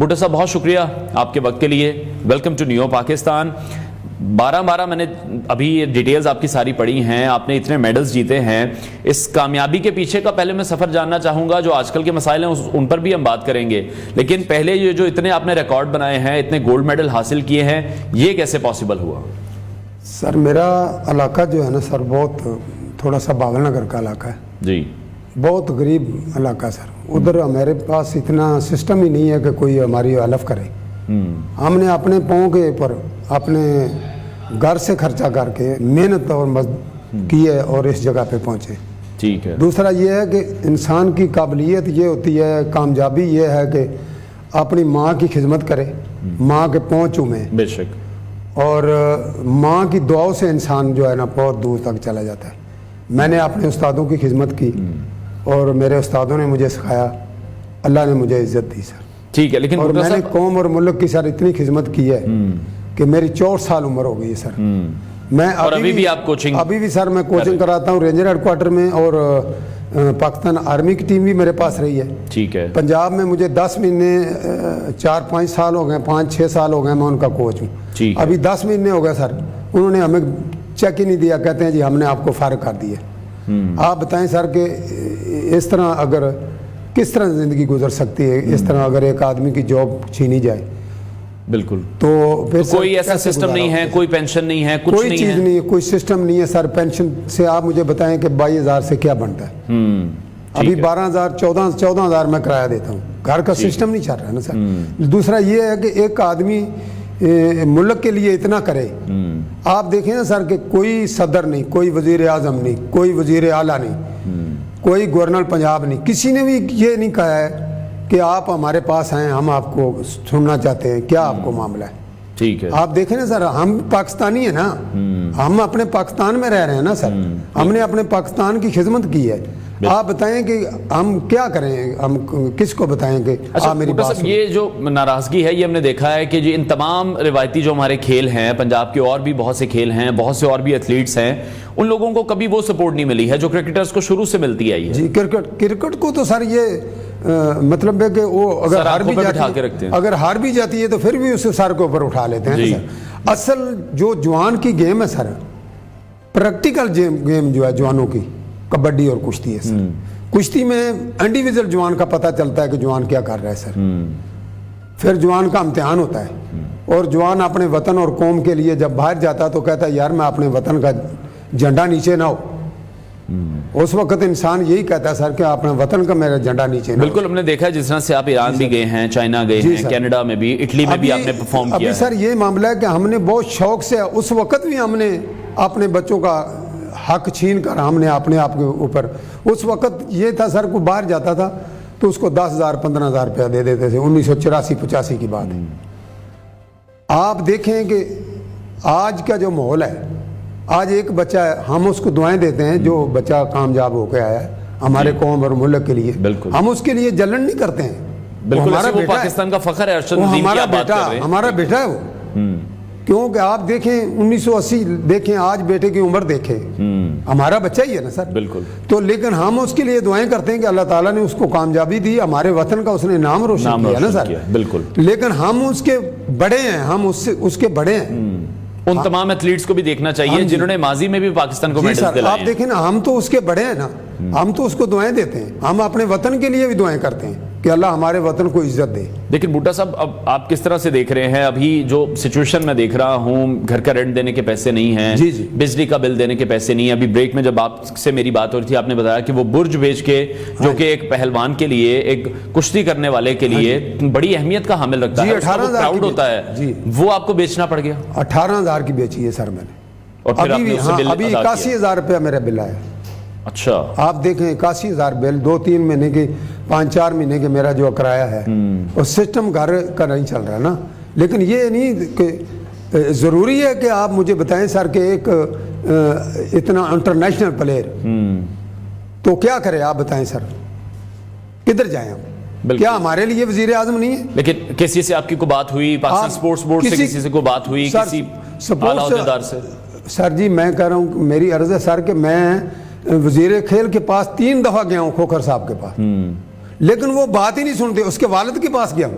بھٹو صاحب بہت شکریہ آپ کے وقت کے لیے. Welcome to new Pakistan. 12 میں نے ابھی یہ ڈیٹیلز آپ کی ساری پڑھی ہیں, آپ نے اتنے میڈلز جیتے ہیں. اس کامیابی کے پیچھے کا پہلے میں سفر جاننا چاہوں گا. جو آج کل کے مسائل ہیں ان پر بھی ہم بات کریں گے, لیکن پہلے یہ جو اتنے آپ نے ریکارڈ بنائے ہیں, اتنے گولڈ میڈل حاصل کیے ہیں, یہ کیسے پاسبل ہوا؟ سر میرا علاقہ جو ہے نا سر, بہت تھوڑا سا باول نگر کا علاقہ ہے جی. بہت غریب علاقہ سر. ادھر ہمارے پاس اتنا سسٹم ہی نہیں ہے کہ کوئی ہماری ہیلپ کرے. ہم نے اپنے پاؤں کے اوپر اپنے گھر سے خرچہ کر کے محنت اور کی ہے اور اس جگہ پہ پہنچے. ٹھیک ہے. دوسرا یہ ہے کہ انسان کی قابلیت یہ ہوتی ہے, کامیابی یہ ہے کہ اپنی ماں کی خدمت کرے, ماں کے پاؤں چومے, بے شک, اور ماں کی دعاؤں سے انسان جو ہے نا بہت دور تک چلا جاتا ہے. میں نے اپنے استادوں کی خدمت کی اور میرے استادوں نے مجھے سکھایا, اللہ نے مجھے عزت دی سر. ٹھیک ہے. لیکن اور میں نے قوم اور ملک کی سر اتنی خدمت کی ہے کہ میری 64 سال عمر ہو گئی ہے سر. میں ابھی بھی آپ کوچنگ؟ ابھی بھی سر میں کوچنگ کراتا ہوں رینجر ہیڈ کوارٹر میں, اور پاکستان آرمی کی ٹیم بھی میرے پاس رہی ہے. ٹھیک ہے. پنجاب میں مجھے 10 مہینے 4-5 سال ہو گئے, 5-6 سال ہو گئے میں ان کا کوچ ہوں. ابھی 10 مہینے ہو گئے سر, انہوں نے ہمیں چیک ہی نہیں دیا, کہتے ہیں جی ہم نے آپ کو فارغ کر دیا. آپ بتائیں سر کہ اس طرح اگر کس طرح زندگی گزر سکتی ہے, اس طرح اگر ایک آدمی کی جاب چھینی جائے. بالکل. تو کوئی ایسا سسٹم نہیں ہے, کوئی پینشن نہیں ہے, کچھ کوئی چیز نہیں ہے, کوئی سسٹم نہیں ہے سر. پینشن سے آپ مجھے بتائیں کہ 22,000 سے کیا بنتا ہے؟ ابھی 12,000 14,000 میں کرایہ دیتا ہوں. گھر کا سسٹم نہیں چل رہا ہے نا سر. دوسرا یہ ہے کہ ایک آدمی ملک کے لیے اتنا کرے. آپ دیکھیں نا سر کہ کوئی صدر نہیں, کوئی وزیر اعظم نہیں, کوئی وزیر اعلیٰ نہیں, کوئی گورنر پنجاب نہیں, کسی نے بھی یہ نہیں کہا ہے کہ آپ ہمارے پاس آئیں, ہم آپ کو سننا چاہتے ہیں, کیا آپ کو معاملہ ہے. ٹھیک ہے. آپ دیکھیں نا سر, ہم پاکستانی ہیں نا, ہم اپنے پاکستان میں رہ رہے ہیں نا سر, ہم نے اپنے پاکستان کی خدمت کی ہے. آپ بتائیں کہ ہم کیا کریں, ہم کس کو بتائیں کہ آپ میری بات سنیں. یہ جو ناراضگی ہے یہ ہم نے دیکھا ہے کہ جی ان تمام روایتی جو ہمارے کھیل ہیں, پنجاب کے اور بھی بہت سے کھیل ہیں, بہت سے اور بھی ایتھلیٹس ہیں, ان لوگوں کو کبھی وہ سپورٹ نہیں ملی ہے جو کرکٹرز کو شروع سے ملتی آئی ہے. جی کرکٹ کو تو سر یہ مطلب ہے کہ وہ اگر ہار بھی جاتی ہے تو پھر بھی اسے سر کے اوپر اٹھا لیتے ہیں سر. اصل جو جوان کی گیم ہے سر, پریکٹیکل گیم جو ہے جوانوں کی, کبڈی اور کشتی ہے سر. کشتی میں انڈیویجول جوان کا پتہ چلتا ہے کہ جوان کیا کر رہا ہے سر. پھر جوان کا امتحان ہوتا ہے, اور جوان اپنے وطن اور قوم کے لیے جب باہر جاتا تو کہتا ہے یار میں اپنے وطن کا جھنڈا نیچے نہ ہو. اس وقت انسان یہی کہتا ہے سر کہ اپنے وطن کا میرا جھنڈا نیچے نہ ہو. بالکل. ہم نے دیکھا جس طرح سے آپ ایران بھی گئے ہیں, چائنا گئے ہیں, کینیڈا میں بھی, اٹلی میں بھی آپ نے پرفارم کیا ہے. ابھی سر یہ معاملہ ہے کہ ہم نے بہت شوق سے, اس وقت بھی ہم نے اپنے بچوں کا حق چھین کر ہم نے اپنے آپ کے اوپر, اس وقت یہ تھا سر کو باہر جاتا تھا تو اس کو 10,000 15,000 روپیہ دے دیتے تھے. 1984-85 کی بات ہے. آپ دیکھیں کہ آج کا جو ماحول ہے, آج ایک بچہ ہے, ہم اس کو دعائیں دیتے ہیں جو بچہ کامیاب ہو کے آیا ہے ہمارے قوم اور ملک کے لیے, ہم اس کے لیے جلن نہیں کرتے ہیں. بالکل. ہمارا پاکستان کا فخر ہے, ہمارا بیٹا ہے وہ. کیونکہ آپ دیکھیں 1980 دیکھیں, آج بیٹے کی عمر دیکھیں, ہمارا بچہ ہی ہے نا سر. بالکل. تو لیکن ہم اس کے لیے دعائیں کرتے ہیں کہ اللہ تعالیٰ نے اس کو کامیابی دی, ہمارے وطن کا اس نے نام روشن کیا نا سر. بالکل. لیکن ہم اس کے بڑے ہیں, ہم اس کے بڑے ہیں. ان تمام ایتھلیٹس کو بھی دیکھنا چاہیے جنہوں نے ماضی میں بھی پاکستان کو میڈلز دلائے ہیں. آپ دیکھیں نا, ہم تو اس کے بڑے ہیں نا, ہم تو اس کو دعائیں دیتے ہیں, ہم اپنے وطن کے لیے بھی دعائیں کرتے ہیں کہ اللہ ہمارے وطن کو عزت دے. لیکن بھٹو صاحب اب آپ کس طرح سے دیکھ رہے ہیں ابھی جو سچویشن میں دیکھ رہا ہوں, گھر کا رینٹ دینے کے پیسے نہیں ہیں, بجلی کا بل دینے کے پیسے نہیں ہیں. ابھی بریک میں جب آپ سے میری بات ہو رہی تھی آپ نے بتایا کہ وہ برج بیچ کے, جو کہ ایک پہلوان کے لیے, ایک کشتی کرنے والے کے لیے بڑی اہمیت کا حامل رکھتا ہے, 18,000 ہوتا ہے, وہ آپ کو بیچنا پڑ گیا. 18,000 کی بیچی ہے سر میں نے, اور پھر ابھی 81,000 روپیہ میرا بل آیا. اچھا. آپ دیکھیں 81,000 بل, 2-3 مہینے کے 5-4 مہینے کے میرا جو کرایہ ہے, اور سسٹم گھر کا نہیں چل رہا نا. لیکن یہ نہیں کہ ضروری ہے کہ آپ مجھے بتائیں سر کہ ایک اتنا انٹرنیشنل پلیئر تو کیا کرے, آپ بتائیں سر کدھر جائیں ہم, کیا ہمارے لیے وزیر اعظم نہیں ہے؟ لیکن کسی سے آپ کی کوئی بات ہوئی, پاکستان سپورٹس بورڈ سے کسی سے کوئی بات ہوئی, کسی اعلیٰ عہدیدار سے؟ سر جی میں کہہ رہا ہوں, میری عرض ہے سر کہ میں وزیر کھیل کے پاس 3 دفعہ گیا ہوں, کھوکھر صاحب کے پاس, لیکن وہ بات ہی نہیں سنتے. اس کے والد کے پاس گیا ہوں,